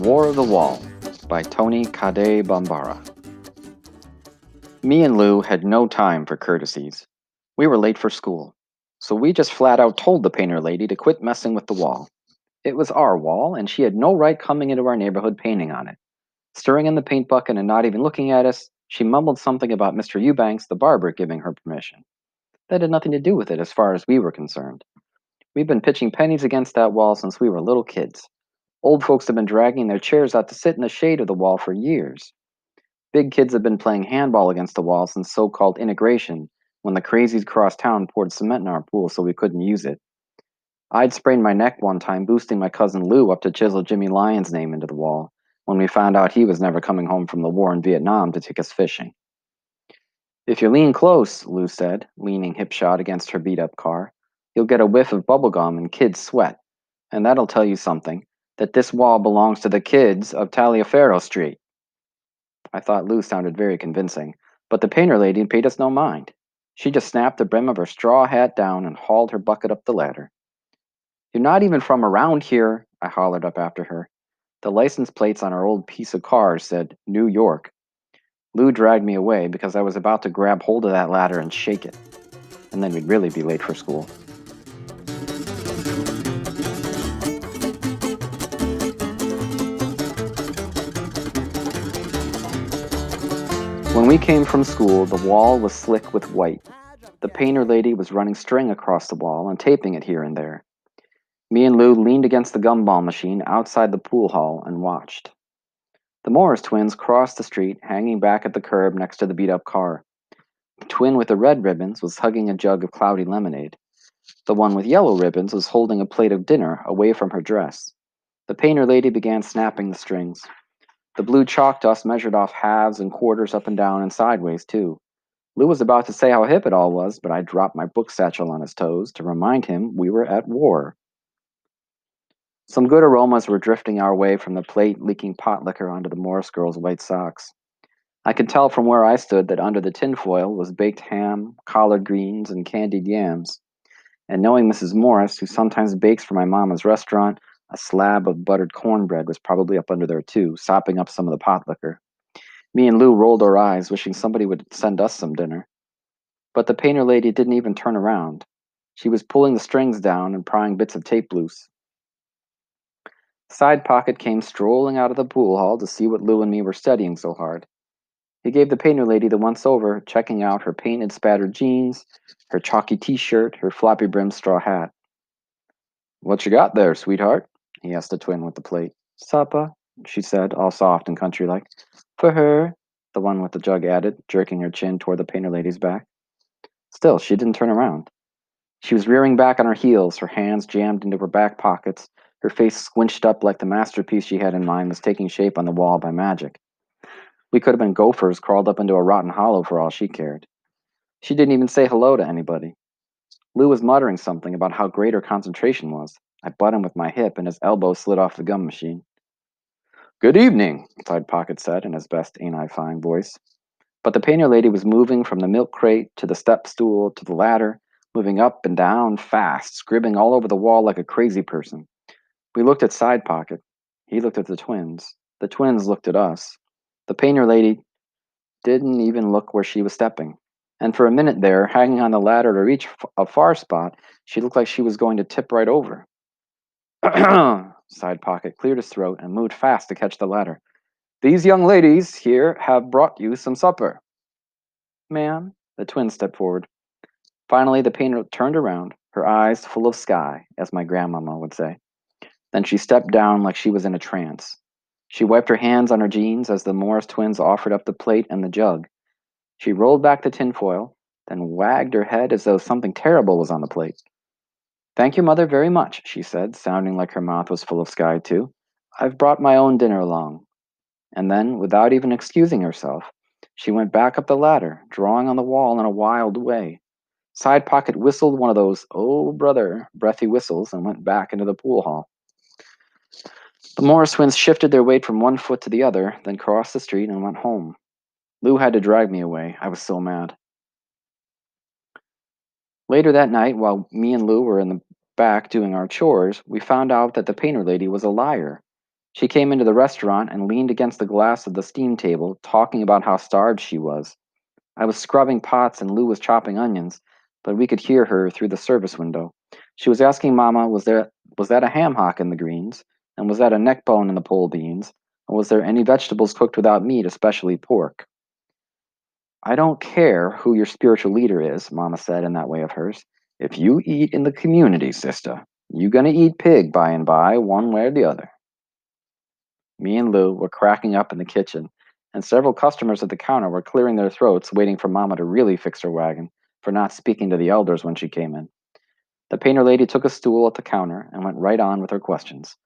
War of the Wall by Toni Cade Bambara. Me and Lou had no time for courtesies. We were late for school, so we just flat out told the painter lady to quit messing with the wall. It was our wall, and she had no right coming into our neighborhood painting on it. Stirring in the paint bucket and not even looking at us, she mumbled something about Mr. Eubanks, the barber, giving her permission. That had nothing to do with it as far as we were concerned. We've been pitching pennies against that wall since we were little kids. Old folks have been dragging their chairs out to sit in the shade of the wall for years. Big kids have been playing handball against the wall since so-called integration, when the crazies across town poured cement in our pool so we couldn't use it. I'd sprained my neck one time boosting my cousin Lou up to chisel Jimmy Lyon's name into the wall, when we found out he was never coming home from the war in Vietnam to take us fishing. If you lean close, Lou said, leaning hipshot against her beat-up car, you'll get a whiff of bubblegum and kids' sweat, and that'll tell you something, that this wall belongs to the kids of Taliaferro Street. I thought Lou sounded very convincing, but the painter lady paid us no mind. She just snapped the brim of her straw hat down and hauled her bucket up the ladder. You're not even from around here, I hollered up after her. The license plates on our old piece of car said New York. Lou dragged me away because I was about to grab hold of that ladder and shake it, and then we'd really be late for school. When we came from school, the wall was slick with white. The painter lady was running string across the wall and taping it here and there. Me and Lou leaned against the gumball machine outside the pool hall and watched. The Morris twins crossed the street, hanging back at the curb next to the beat-up car. The twin with the red ribbons was hugging a jug of cloudy lemonade. The one with yellow ribbons was holding a plate of dinner away from her dress. The painter lady began snapping the strings. The blue chalk dust measured off halves and quarters up and down and sideways, too. Lou was about to say how hip it all was, but I dropped my book satchel on his toes to remind him we were at war. Some good aromas were drifting our way from the plate, leaking pot liquor onto the Morris girls' white socks. I could tell from where I stood that under the tinfoil was baked ham, collard greens, and candied yams. And knowing Mrs. Morris, who sometimes bakes for my mama's restaurant, a slab of buttered cornbread was probably up under there too, sopping up some of the pot liquor. Me and Lou rolled our eyes, wishing somebody would send us some dinner. But the painter lady didn't even turn around. She was pulling the strings down and prying bits of tape loose. Side Pocket came strolling out of the pool hall to see what Lou and me were studying so hard. He gave the painter lady the once-over, checking out her painted spattered jeans, her chalky t-shirt, her floppy-brimmed straw hat. "What you got there, sweetheart?" he asked the twin with the plate. "Supper," she said, all soft and country-like. "For her," the one with the jug added, jerking her chin toward the painter lady's back. Still, she didn't turn around. She was rearing back on her heels, her hands jammed into her back pockets, her face squinched up like the masterpiece she had in mind was taking shape on the wall by magic. We could have been gophers crawled up into a rotten hollow for all she cared. She didn't even say hello to anybody. Lou was muttering something about how great her concentration was. I butt him with my hip, and his elbow slid off the gum machine. "Good evening," Side Pocket said in his best ain't I fine voice. But the painter lady was moving from the milk crate to the step stool to the ladder, moving up and down fast, scribbling all over the wall like a crazy person. We looked at Side Pocket. He looked at the twins. The twins looked at us. The painter lady didn't even look where she was stepping. And for a minute there, hanging on the ladder to reach a far spot, she looked like she was going to tip right over. Side Pocket cleared his throat and moved fast to catch the ladder. "These young ladies here have brought you some supper." "Ma'am?" The twin stepped forward. Finally, the painter turned around, her eyes full of sky, as my grandmama would say. Then she stepped down like she was in a trance. She wiped her hands on her jeans as the Morris twins offered up the plate and the jug. She rolled back the tinfoil, then wagged her head as though something terrible was on the plate. "Thank your mother very much," she said, sounding like her mouth was full of sky, too. "I've brought my own dinner along." And then, without even excusing herself, she went back up the ladder, drawing on the wall in a wild way. Side Pocket whistled one of those "oh brother" breathy whistles and went back into the pool hall. The Morris twins shifted their weight from one foot to the other, then crossed the street and went home. Lou had to drag me away. I was so mad. Later that night, while me and Lou were in the back doing our chores, we found out that the painter lady was a liar. She came into the restaurant and leaned against the glass of the steam table, talking about how starved she was. I was scrubbing pots and Lou was chopping onions, but we could hear her through the service window. She was asking Mama, was that a ham hock in the greens? And was that a neck bone in the pole beans? And was there any vegetables cooked without meat, especially pork? I don't care who your spiritual leader is, Mama said in that way of hers. If you eat in the community, sister, you gonna eat pig by and by, one way or the other. Me and Lou were cracking up in the kitchen, and several customers at the counter were clearing their throats, waiting for Mama to really fix her wagon for not speaking to the elders when she came in. The painter lady took a stool at the counter and went right on with her questions.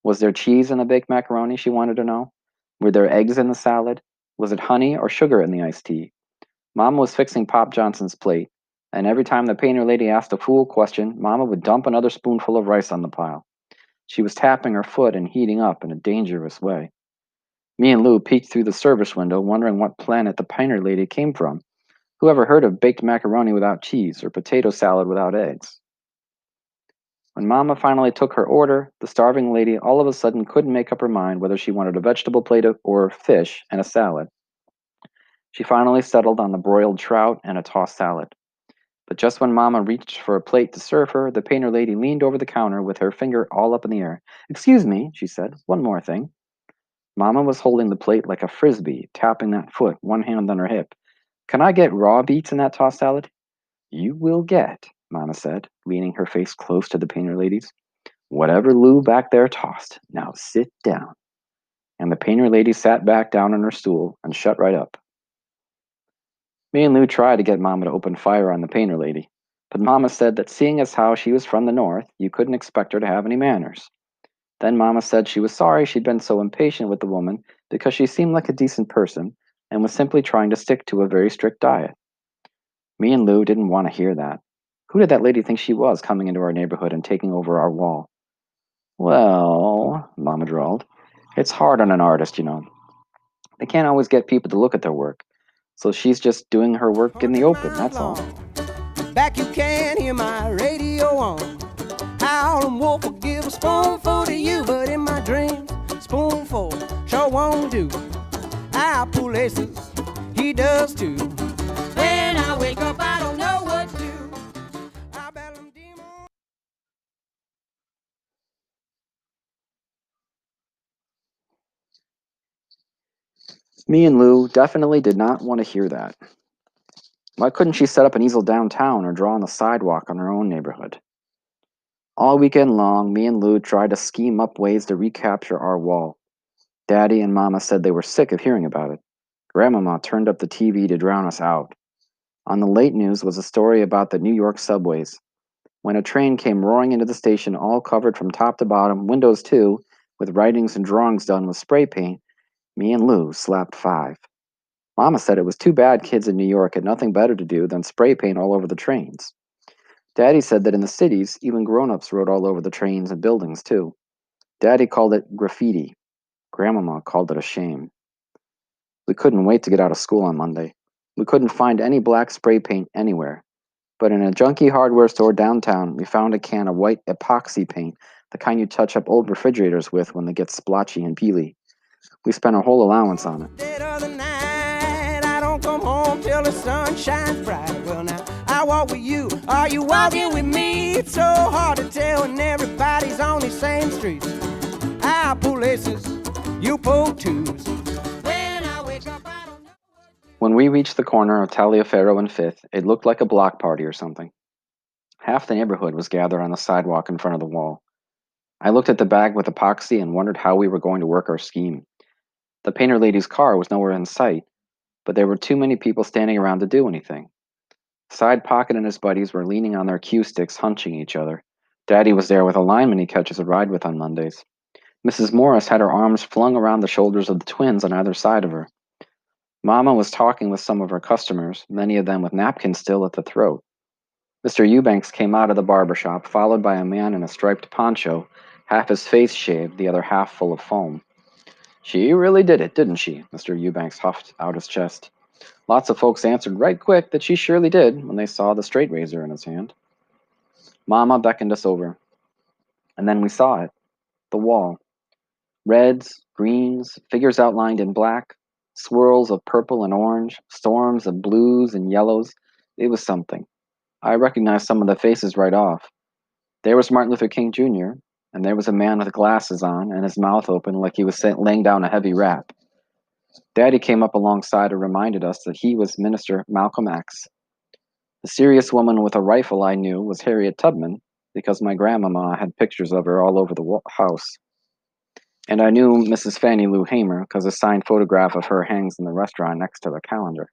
Was there cheese in the baked macaroni, she wanted to know? Were there eggs in the salad? Was it honey or sugar in the iced tea? Mama was fixing Pop Johnson's plate, and every time the painter lady asked a fool question, Mama would dump another spoonful of rice on the pile. She was tapping her foot and heating up in a dangerous way. Me and Lou peeked through the service window, wondering what planet the painter lady came from. Who ever heard of baked macaroni without cheese or potato salad without eggs? When Mama finally took her order, the starving lady all of a sudden couldn't make up her mind whether she wanted a vegetable plate or fish and a salad. She finally settled on the broiled trout and a tossed salad. But just when Mama reached for a plate to serve her, the painter lady leaned over the counter with her finger all up in the air. Excuse me, she said, one more thing. Mama was holding the plate like a frisbee, tapping that foot, one hand on her hip. Can I get raw beets in that tossed salad? You will get, Mama said, leaning her face close to the painter lady's. Whatever Lou back there tossed. Now sit down. And the painter lady sat back down on her stool and shut right up. Me and Lou tried to get Mama to open fire on the painter lady, but Mama said that seeing as how she was from the north, you couldn't expect her to have any manners. Then Mama said she was sorry she'd been so impatient with the woman because she seemed like a decent person and was simply trying to stick to a very strict diet. Me and Lou didn't want to hear that. Who did that lady think she was coming into our neighborhood and taking over our wall? Well, Mama drawled, it's hard on an artist, you know. They can't always get people to look at their work. So she's just doing her work in the open, that's all. Back you can hear my radio on. Howlin' Wolf will give a spoonful to you, but in my dreams, spoonful sure won't do. I pull laces, he does too. When I wake up, I don't know what to do. I battle them demons. Me and Lou definitely did not want to hear that. Why couldn't she set up an easel downtown or draw on the sidewalk on her own neighborhood? All weekend long, me and Lou tried to scheme up ways to recapture our wall. Daddy and Mama said they were sick of hearing about it. Grandmama turned up the TV to drown us out. On the late news was a story about the New York subways. When a train came roaring into the station, all covered from top to bottom, windows too, with writings and drawings done with spray paint, me and Lou slapped 5. Mama said it was too bad kids in New York had nothing better to do than spray paint all over the trains. Daddy said that in the cities, even grown-ups wrote all over the trains and buildings too. Daddy called it graffiti. Grandmama called it a shame. We couldn't wait to get out of school on Monday. We couldn't find any black spray paint anywhere. But in a junky hardware store downtown, we found a can of white epoxy paint, the kind you touch up old refrigerators with when they get splotchy and peely. We spent a whole allowance on it. Dead of the night, I don't come home till the sun shines bright. Well, now I walk with you. Are you walking with me? It's so hard to tell when everybody's on the same streets. I pull laces, you pull twos. When I wake up, I don't know. When we reached the corner of Taliaferro and Fifth, it looked like a block party or something. Half the neighborhood was gathered on the sidewalk in front of the wall. I looked at the bag with epoxy and wondered how we were going to work our scheme. The painter lady's car was nowhere in sight, but there were too many people standing around to do anything. Side Pocket and his buddies were leaning on their cue sticks, hunching each other. Daddy was there with a lineman he catches a ride with on Mondays. Mrs. Morris had her arms flung around the shoulders of the twins on either side of her. Mama was talking with some of her customers, many of them with napkins still at the throat. Mr. Eubanks came out of the barber shop, followed by a man in a striped poncho, half his face shaved, the other half full of foam. She really did it, didn't she? Mr. Eubanks huffed out his chest. Lots of folks answered right quick that she surely did when they saw the straight razor in his hand. Mama beckoned us over. And then we saw it. The wall. Reds, greens, figures outlined in black, swirls of purple and orange, storms of blues and yellows. It was something. I recognized some of the faces right off. There was Martin Luther King Jr., and there was a man with glasses on and his mouth open like he was laying down a heavy rap. Daddy came up alongside and reminded us that he was Minister Malcolm X. The serious woman with a rifle I knew was Harriet Tubman because my grandmama had pictures of her all over the house. And I knew Mrs. Fannie Lou Hamer because a signed photograph of her hangs in the restaurant next to the calendar.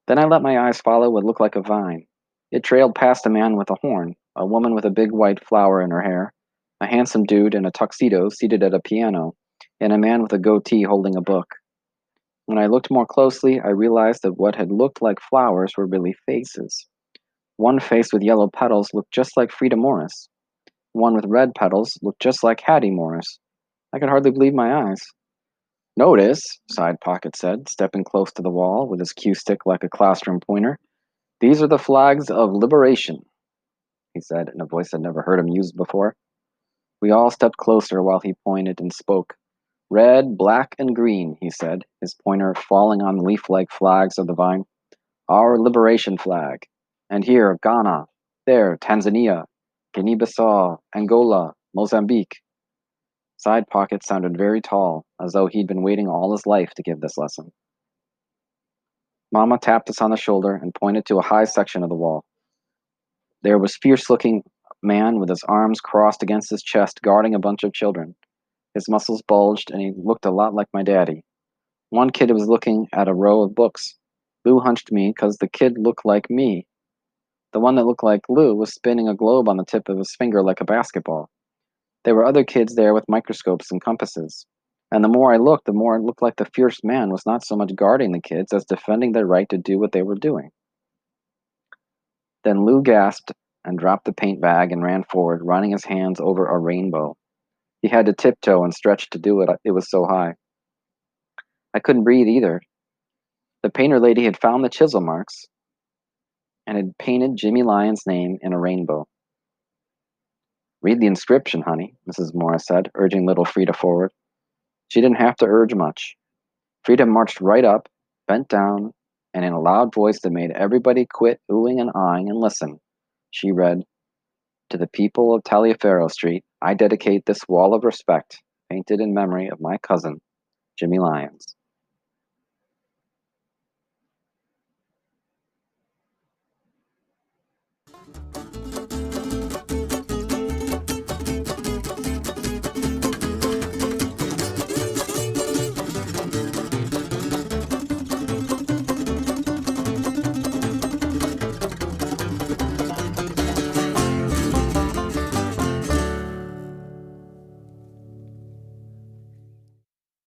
Then I let my eyes follow what looked like a vine. It trailed past a man with a horn, a woman with a big white flower in her hair, a handsome dude in a tuxedo seated at a piano, and a man with a goatee holding a book. When I looked more closely, I realized that what had looked like flowers were really faces. One face with yellow petals looked just like Frida Morris. One with red petals looked just like Hattie Morris. I could hardly believe my eyes. Notice, Side Pocket said, stepping close to the wall with his cue stick like a classroom pointer. These are the flags of liberation, he said in a voice I'd never heard him use before. We all stepped closer while he pointed and spoke. Red, black, and green, he said, his pointer falling on leaf-like flags of the vine. Our liberation flag. And here, Ghana. There, Tanzania. Guinea-Bissau. Angola. Mozambique. Side Pocket sounded very tall, as though he'd been waiting all his life to give this lesson. Mama tapped us on the shoulder and pointed to a high section of the wall. There was fierce-looking man with his arms crossed against his chest guarding a bunch of children. His muscles bulged, and he looked a lot like my daddy. One kid was looking at a row of books. Lou hunched me because the kid looked like me. The one that looked like Lou was spinning a globe on the tip of his finger like a basketball. There were other kids there with microscopes and compasses. And the more I looked, the more it looked like the fierce man was not so much guarding the kids as defending their right to do what they were doing. Then Lou gasped and dropped the paint bag and ran forward, running his hands over a rainbow. He had to tiptoe and stretch to do it. It was so high. I couldn't breathe either. The painter lady had found the chisel marks and had painted Jimmy Lyon's name in a rainbow. Read the inscription, honey, Mrs. Morris said, urging little Frida forward. She didn't have to urge much. Frida marched right up, bent down, and in a loud voice that made everybody quit oohing and ahhing and listen, she read, To the people of Taliaferro Street, I dedicate this wall of respect, painted in memory of my cousin, Jimmy Lyons.